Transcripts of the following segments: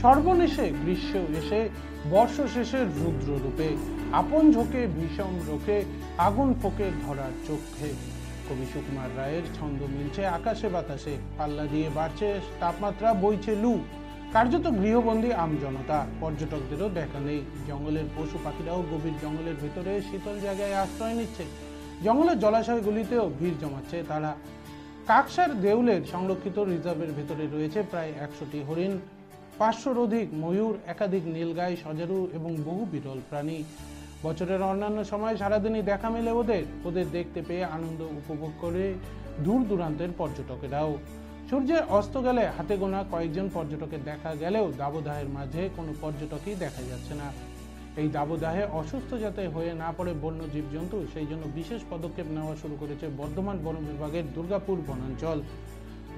সর্বনেশে গ্রীষ্ম এসে বর্ষ শেষের রুদ্র রূপে আপন ঝোঁকে বিষম রোখে আগুন ফোঁকে ধরার চোখে কবি সুকুমার রায়ের ছন্দ মিলছে আকাশে বাতাসে, পাল্লা দিয়ে বাড়ছে তাপমাত্রা, বইছে লু। কার্যত গৃহবন্দী আমজনতা, পর্যটকদেরও দেখা নেই। জঙ্গলের পশু পাখিরাও গভীর জঙ্গলের ভেতরে শীতল জায়গায় আশ্রয় নিচ্ছে। জঙ্গলের জলাশয়গুলিতেও ভিড় জমাচ্ছে তারা। কাকসার দেউলের সংরক্ষিত রিজার্ভের ভেতরে রয়েছে প্রায় 100টি হরিণ, 500-র অধিক ময়ূর, একাধিক নীলগাই, সজারু এবং বহু বিরল প্রাণী। বছরের অন্যান্য সময় সারাদিনই দেখা মেলে ওদের দেখতে পেয়ে আনন্দ উপভোগ করে দূর দূরান্তের পর্যটকেরাও। সূর্যের অস্ত গেলে হাতে গোনা কয়েকজন পর্যটকের দেখা গেলেও দাবদাহের মাঝে কোনো পর্যটকই দেখা যাচ্ছে না। এই দাবদাহে অসুস্থ যাতে হয়ে না পড়ে বন্য জীবজন্তু, সেই জন্য বিশেষ পদক্ষেপ নেওয়া শুরু করেছে বর্ধমান বন বিভাগের দুর্গাপুর বনাঞ্চল।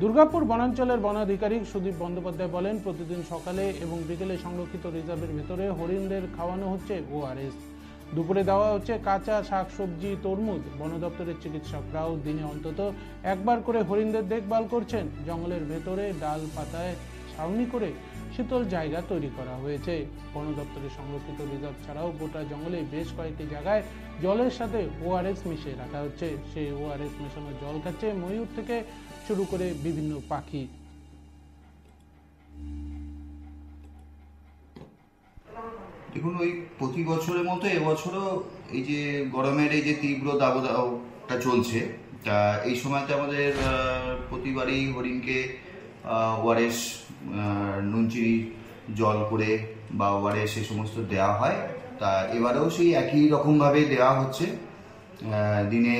দুর্গাপুর বনাঞ্চলের বনাধিকারিক সুদীপ বন্দ্যোপাধ্যায় বলেন, প্রতিদিন সকালে এবং বিকেলে সংরক্ষিত রিজার্ভের ভেতরে হরিণদের খাওয়ানো হচ্ছে ORS। দুপুরে দেওয়া হচ্ছে কাঁচা শাকসবজি, তরমুজ। বন দপ্তরের চিকিৎসকরাও দিনে অন্তত একবার করে হরিণদের দেখভাল করছেন। জঙ্গলের ভেতরে ডাল পাতায় ছাউনি করে শীতল জায়গা তৈরি করা হয়েছে। বন দপ্তরের সংরক্ষিত রিজার্ভ ছাড়াও গোটা জঙ্গলে বেশ কয়েকটি জায়গায় জলের সাথে ORS মিশিয়ে রাখা হচ্ছে। সেই ORS মেশানো জল খাচ্ছে ময়ূর থেকে শুরু করে বিভিন্ন পাখি। দেখুন, ওই প্রতি বছরের মতো এবছরও এই যে গরমের এই যে তীব্র দাবদাহটা চলছে, তা এই সময়তে আমাদের প্রতিবারই হরিণকে ORS, নুনচিনি জল করে বা ORS এই সমস্ত দেওয়া হয়। তা এবারেও সেই একই রকমভাবে দেওয়া হচ্ছে। দিনে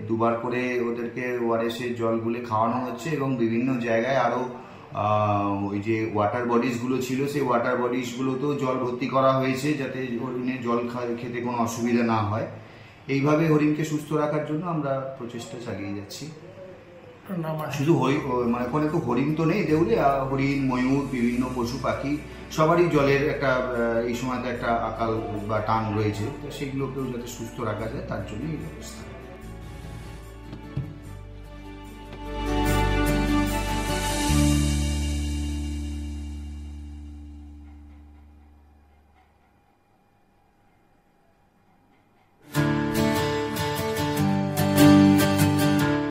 2বার করে ওদেরকে ORS এর জলগুলো খাওয়ানো হচ্ছে এবং বিভিন্ন জায়গায় আরও ওই যে ওয়াটার বডিসগুলো ছিল, সেই ওয়াটার বডিসগুলোতেও জল ভর্তি করা হয়েছে যাতে হরিণের জল খেতে কোনো অসুবিধা না হয়। এইভাবে হরিণকে সুস্থ রাখার জন্য আমরা প্রচেষ্টা চালিয়ে যাচ্ছি। শুধু মানে ওখানে তো হরিণ তো নেই দেউলে, হরিণ, ময়ূর, বিভিন্ন পশু পাখি সবারই জলের একটা এই সময়তে একটা আকাল বা টান রয়েছে, তো সেগুলোকেও যাতে সুস্থ রাখা যায় তার জন্য এই ব্যবস্থা।